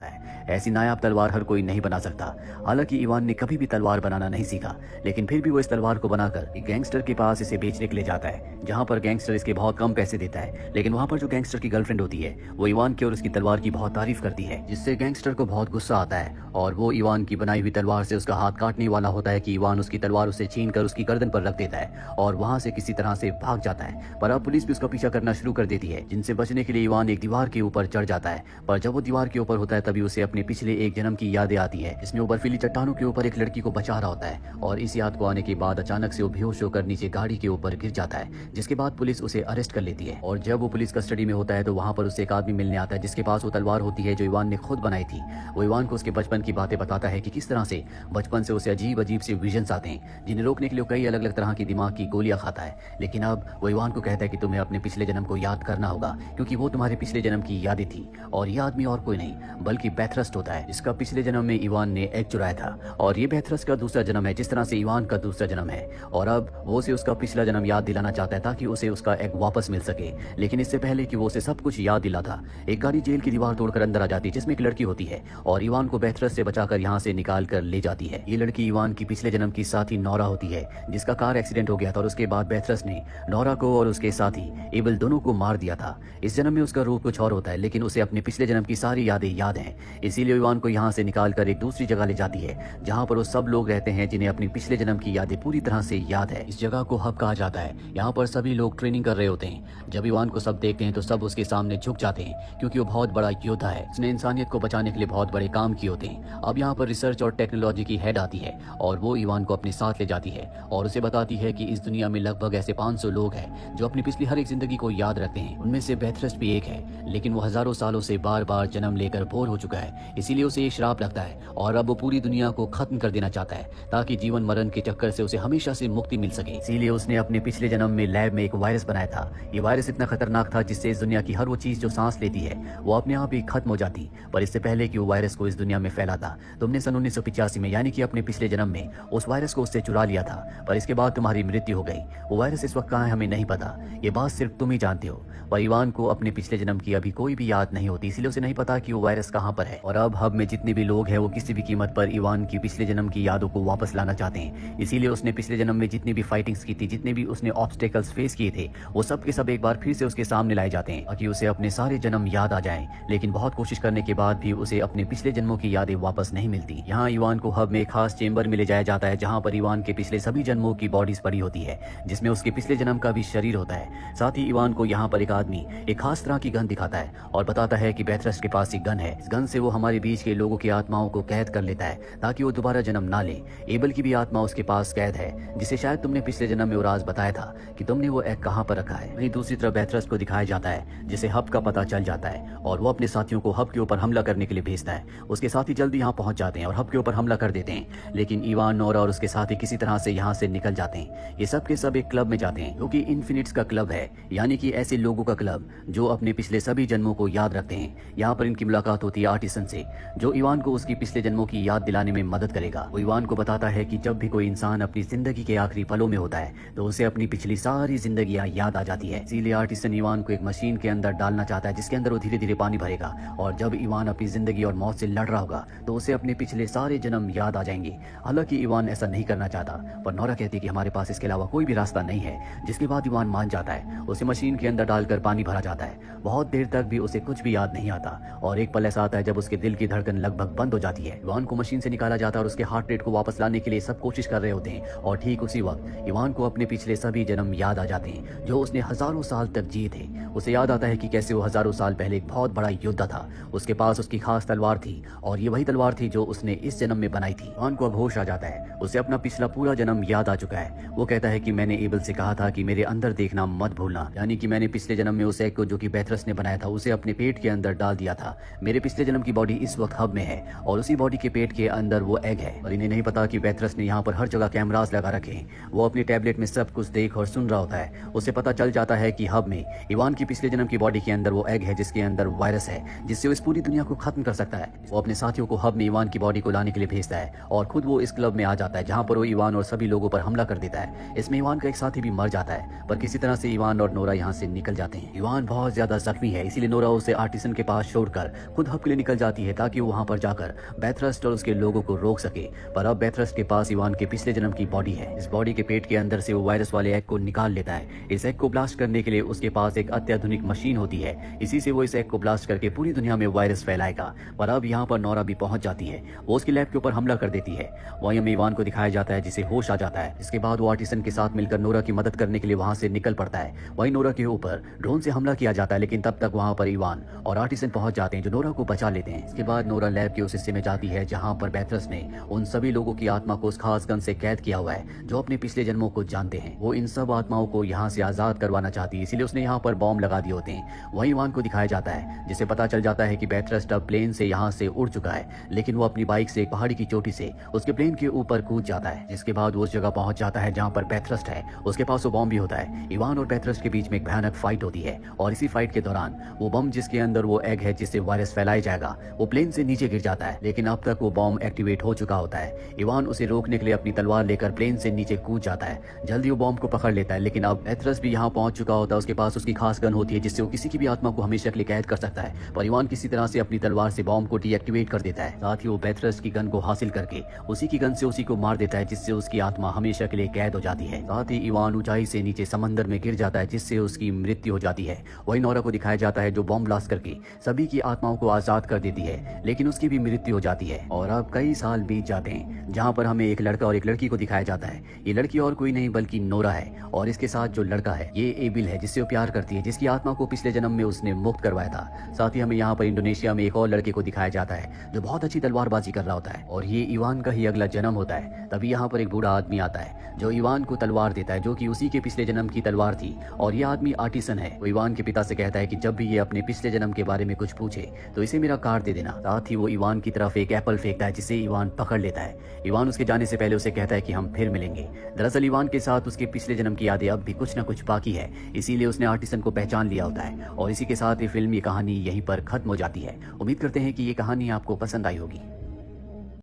है। ऐसी नायाब तलवार हर कोई नहीं बना सकता। हालांकि इवान ने कभी भी तलवार बनाना नहीं सीखा, लेकिन फिर भी वो इस तलवार को बनाकर एक गैंगस्टर के पास इसे बेचने के लिए जाता है, जहां पर गैंगस्टर इसके बहुत कम पैसे देता है। लेकिन वहां पर जो गैंगस्टर की गर्लफ्रेंड होती है वो इवान की और उसकी तलवार की बहुत तारीफ करती है, जिससे गैंगस्टर को बहुत गुस्सा आता है और वो इवान की बनाई हुई तलवार से उसका हाथ काटने वाला होता है कि इवान उसकी तलवार उसे छीन कर उसकी गर्दन पर रख देता है और वहां से किसी तरह से भाग जाता है। पर अब पुलिस भी उसका पीछा करना शुरू कर देती है, जिनसे बचने के लिए इवान एक दीवार के ऊपर चढ़ जाता है। पर जब वो दीवार के ऊपर होता है तभी उसे अपने पिछले एक जन्म की यादें आती है, जिसमें वो बर्फीली चट्टानों के ऊपर एक लड़की को बचा रहा होता है। और इस याद को आने के बाद अचानक से वो बेहोश होकर नीचे गाड़ी के ऊपर गिर जाता है, जिसके बाद पुलिस उसे अरेस्ट कर लेती है। और जब वो पुलिस कस्टडी में होता है तो वहां पर उससे एक आदमी मिलने आता है, जिसके पास वो तलवार होती है जो इवान ने खुद बनाई थी। वो इवान को उसके बचपन की बातें बताता है कि किस तरह से बचपन से उसे अजीब अजीब से विजन्स आते हैं, जिन्हें रोकने के लिए कई अलग अलग तरह की दिमाग की गोलियां खाता है। लेकिन अब वो इवान को कहता है कि तुम्हें अपने पिछले जन्म को याद करना होगा, क्योंकि वो तुम्हारे पिछले जन्म की यादें थी। और ये आदमी और कोई नहीं बल्कि बैथरस्ट होता है, जिसका पिछले जन्म में इवान ने एग चुराया था। और ये बैथरस्ट का दूसरा जन्म है, जिस तरह से इवान का दूसरा जन्म है। और अब वो उसे उसका पिछला जन्म याद दिलाना चाहता है ताकि उसे उसका एग वापस मिल सके। लेकिन इससे पहले कि वो उसे सब कुछ याद दिलाता, एक गाड़ी जेल की दीवार तोड़कर अंदर आ जाती है, जिसमें एक लड़की होती है और इवान को बैथरस्ट से बचाकर यहाँ से निकाल कर ले जाती है। ये लड़की इवान की पिछले जन्म की साथी नोरा होती है, जिसका कार एक्सीडेंट हो गया था और उसके बाद बैथरस्ट ने नोरा को और उसके साथी एबल दोनों को मार दिया था। इस जन्म में उसका रूप कुछ और होता है, लेकिन उसे अपने पिछले जन्म की सारी यादें याद हैं। इसीलिए इवान को यहाँ से निकाल कर एक दूसरी जगह ले जाती है, जहाँ पर वो सब लोग रहते हैं जिन्हें अपनी पिछले जन्म की यादें पूरी तरह से याद है। इस जगह को हब कहा जाता है। यहाँ पर सभी लोग ट्रेनिंग कर रहे होते हैं। जब इवान को सब देखते हैं तो सब उसके सामने झुक जाते हैं, क्योंकि वो बहुत बड़ा योद्धा है। उसने इंसानियत को बचाने के लिए बहुत बड़े काम किए होते हैं। अब यहाँ पर रिसर्च और टेक्नोलॉजी की हेड आती है और वो इवान को अपने साथ ले जाती है और उसे बताती है कि इस दुनिया में लगभग ऐसे 500 लोग हैं जो अपनी पिछली हर एक जिंदगी को याद रखते हैं। उनमें से बैथरस्ट भी एक है, लेकिन वो हजारों सालों से बार बार जन्म लेकर बोर हो चुका है। इसीलिए उसे ये श्राप लगता है और अब वो पूरी दुनिया को खत्म कर देना चाहता है, ताकि जीवन मरण के चक्कर से उसे हमेशा से मुक्ति मिल सके। इसीलिए उसने अपने पिछले जन्म में लैब में एक वायरस बनाया था। ये वायरस इतना खतरनाक था जिससे इस दुनिया की हर वो चीज जो सांस लेती है वो अपने आप ही खत्म हो जाती। पर इससे पहले कि वो वायरस को इस दुनिया में फैलाता, तुमने सन 1985 में यानी कि अपने पिछले जन्म में उस वायरस को उससे चुरा लिया था। पर इसके बाद तुम्हारी मृत्यु हो गई। वो वायरस इस वक्त कहाँ है हमें नहीं पता, ये बात सिर्फ तुम ही जानते हो। पर इवान को अपने पिछले जन्म की अभी कोई भी याद नहीं होती, इसीलिए उसे नहीं पता कि वो वायरस कहाँ पर है। और अब हब में जितने भी लोग हैं वो किसी भी कीमत पर इवान की पिछले जन्म की यादों को वापस लाना चाहते हैं। इसीलिए उसने पिछले जन्म में जितनी भी फाइटिंग्स की थी, जितने भी उसने ऑब्स्टेकल्स फेस किए थे, वो सब के सब एक बार फिर से उसके सामने लाए जाते हैं ताकि उसे अपने सारे जन्म याद आ जाएं। लेकिन बहुत कोशिश करने के बाद भी उसे अपने पिछले जन्मों की यादें वापस नहीं मिलती। यहाँ इवान को हब में एक खास चेंबर में ले जाया जाता है, जहाँ पर इवान के पिछले सभी जन्मों की बॉडीज पड़ी होती है, जिसमें उसके पिछले जन्म का भी शरीर होता है। साथ ही इवान को यहाँ पर एक आदमी एक खास तरह की गन दिखाता है और बताता है कि बैथरस्ट के पास एक गन है। इस गन से वो हमारे बीच के लोगों की आत्माओं को कैद कर लेता है ताकि वो दोबारा जन्म ना ले। एबल की भी आत्मा उसके पास कैद है, जिसे शायद तुमने पिछले जन्म में वो राज बताया था कि तुमने वो एग कहाँ पर रखा है। वहीं दूसरी तरफ बैथरस्ट को दिखाया जाता है, जिसे हब का पता चल जाता है और वो अपने साथियों को हब के ऊपर हमला करने के लिए भेजता है। उसके साथी जल्दी यहाँ पहुंच जाते हैं और हब के ऊपर हमला कर देते हैं, लेकिन इवान, नोरा और उसके साथी किसी तरह से यहाँ से निकल जाते हैं। ये सब के सब एक क्लब में जाते हैं, जो कि इन्फिनिट्स का क्लब है, यानी कि ऐसे लोगों का क्लब जो अपने पिछले सभी जन्मों को याद रखते हैं। यहाँ पर इनकी मुलाकात होती है आर्टिसन से, जो इवान को उसकी पिछले जन्मों की याद दिलाने में मदद करेगा। वो इवान को बताता है कि जब भी कोई इंसान अपनी जिंदगी के आखिरी पलों में होता है तो उसे अपनी पिछली सारी जिंदगियां याद आ जाती है। इसीलिए आर्टिसन इवान को एक मशीन के अंदर डालना चाहता है, जिसके अंदर वो धीरे धीरे पानी भरेगा और जब इवान अपनी जिंदगी और मौत से लड़ रहा होगा तो उसे अपने पिछले सारे जन्म याद आ जाएंगे। हालांकि इवान ऐसा नहीं करना चाहता, पर नोरा कहती है कि हमारे पास इसके अलावा कोई भी रास्ता नहीं है, जिसके बाद इवान मान जाता है। उसे मशीन के अंदर डालकर पानी भरा जाता है। बहुत देर तक भी उसे कुछ भी याद नहीं आता और एक पल ऐसा आता है जब उसके दिल की धड़कन लगभग बंद हो जाती है। इवान को मशीन से निकाला जाता है और उसके हार्ट रेट को वापस लाने के लिए सब कोशिश कर रहे होते हैं और ठीक उसी वक्त इवान को अपने पिछले सभी जन्म याद आ जाते हैं जो उसने हजारों साल तक जिए थे। उसे याद आता है कि कैसे वो हजारों साल पहले एक बहुत बड़ा योद्धा था। उसके पास उसकी खास तलवार थी और ये वही तलवार थी जो उसने इस जन्म में बनाई थी। इवान को अब होश आ जाता है, उसे अपना पिछला पूरा जन्म याद आ चुका है। वो कहता है कि मैंने एबल से कहा था कि मेरे अंदर देखना मत भूलना, यानी कि मैंने पिछले जन्म में उस एग को जो कि बैथरस्ट ने बनाया था उसे अपने पेट के अंदर डाल दिया था। मेरे पिछले जन्म की बॉडी इस वक्त हब में है और उसी बॉडी के पेट के अंदर वो एग है। और इन्हें नहीं पता कि बैथरस्ट ने यहाँ पर हर जगह कैमरास लगा रखे हैं। वो अपनी टैबलेट में सब कुछ देख और सुन रहा होता है। उसे पता चल जाता है कि हब में इवान की पिछले जन्म की बॉडी के अंदर वो एग है, जिसके अंदर वायरस है, जिससे वो इस पूरी दुनिया को खत्म कर सकता है। वो अपने साथियों को हब में इवान की बॉडी को लाने के लिए भेजता है और खुद वो इस क्लब में आ जाता है, जहाँ पर वो इवान और सभी लोगों पर हमला कर देता है। इसमें इवान का एक साथी भी मर जाता है, पर किसी तरह से इवान और नोरा यहाँ से निकल जाते हैं। इवान बहुत ज्यादा जख्मी है, इसीलिए नोरा उसे आर्टिसन के पास छोड़कर खुद हब के लिए निकल जाती है ताकि वो वहाँ पर जाकर बेथरस्ट और उसके लोगों को रोक सके। पर अब बेथरस्ट के पास इवान के पिछले जन्म की बॉडी है। इस बॉडी के पेट के अंदर से वो वायरस वाले एग को निकाल लेता है। इस एग को ब्लास्ट करने के लिए उसके पास एक अत्याधुनिक मशीन होती है। इसी से वो इस एग को ब्लास्ट करके पूरी दुनिया में वायरस फैलाएगा। पर अब यहाँ पर नोरा भी पहुंच जाती है। वो उसकी लैब के ऊपर हमला कर देती है। वहीं हमें इवान को दिखाया जाता है जिसे होश आ जाता है। इसके बाद वो आर्टिसन के साथ मिलकर नोरा की मदद करने के लिए वहां से निकल पड़ता है। वहीं नोरा के ऊपर ड्रोन से हमला किया जाता है, लेकिन तब तक वहां पर इवान और आर्टिसन पहुंच जाते हैं जो नोरा को बचा लेते हैं। इसके बाद नोरा लैब के उस हिस्से में जाती है जहां पर बेथरस ने उन सभी लोगों की आत्मा को उस खास गन से कैद किया हुआ है जो अपने पिछले जन्मों को जानते हैं। वो इन सब आत्माओं को यहाँ से आजाद करवाना चाहती है, इसीलिए उसने यहाँ पर बॉम्ब लगा दिए होते हैं। वहीं इवान को दिखाया जाता है जिसे पता चल जाता है कि बेथरस अब प्लेन से यहाँ से उड़ चुका है, लेकिन वो अपनी बाइक से एक पहाड़ी की चोटी से उसके प्लेन के ऊपर कूद जाता है। जिसके बाद वो उस जगह पहुंच जाता है जहाँ पर बेथरस है। उसके पास वो बॉम्ब भी होता है। इवान और बेथरस के बीच में एक भयानक फाइट होती है और इसी फाइट के दौरान वो बम जिसके अंदर वो एग है जिससे वायरस फैलाया जाएगा वो प्लेन से नीचे गिर जाता है, लेकिन अब तक वो बॉम्ब एक्टिवेट हो चुका होता है। इवान उसे रोकने के लिए अपनी तलवार लेकर प्लेन से नीचे कूद जाता है। जल्दी वो बॉम्ब को पकड़ लेता है, लेकिन अब बेथरस भी यहाँ पहुंच चुका होता है। उसके पास उसकी खास गन होती है जिससे वो किसी की भी आत्मा को हमेशा के लिए कैद कर सकता है। पर इवान किसी तरह से अपनी तलवार से बॉम्ब को डीएक्टिवेट कर देता है। साथ ही वो बेथरस की गन को हासिल करके उसी की गन से उसी को मार देता है, जिससे उसकी आत्मा हमेशा के लिए कैद हो जाती है। साथ ही इवान ऊंचाई से नीचे समंदर में गिर जाता है जिससे उसकी मृत्यु हो जाती है। वही नोरा को दिखाया जाता है जो बॉम्ब ब्लास्ट करके सभी की आत्माओं को आजाद कर देती है, लेकिन उसकी भी मृत्यु हो जाती है। और अब कई साल बीत जाते हैं जहाँ पर हमें एक लड़का और एक लड़की को दिखाया जाता है। ये लड़की और कोई नहीं बल्कि नोरा है और इसके साथ जो लड़का है ये एबिल है जिससे वो प्यार करती है, जिसकी आत्मा को पिछले जन्म में उसने मुक्त करवाया था। साथ ही हमें यहाँ पर इंडोनेशिया में एक और लड़के को दिखाया जाता है जो बहुत अच्छी तलवारबाजी कर रहा होता है और ये इवान का ही अगला जन्म होता है। तभी यहाँ पर एक बूढ़ा आदमी आता है जो इवान को तलवार देता है जो कि उसी के पिछले जन्म की तलवार थी। और ये आदमी आर्टिसन है। वो इवान के पिता से कहता है कि जब भी ये अपने पिछले जन्म के बारे में कुछ पूछे तो इसे मेरा कार्ड दे देना। साथ ही वो इवान की तरफ एक एप्पल फेंकता है जिसे इवान पकड़ लेता है। इवान उसके जाने से पहले उसे कहता है कि हम फिर मिलेंगे। दरअसल इवान के साथ उसके पिछले जन्म की यादें अब भी कुछ न कुछ बाकी है, इसीलिए उसने आर्टिसन को पहचान लिया होता है। और इसी के साथ ये फिल्म, ये कहानी यहीं पर खत्म हो जाती है। उम्मीद करते हैं कि ये कहानी आपको पसंद आई होगी।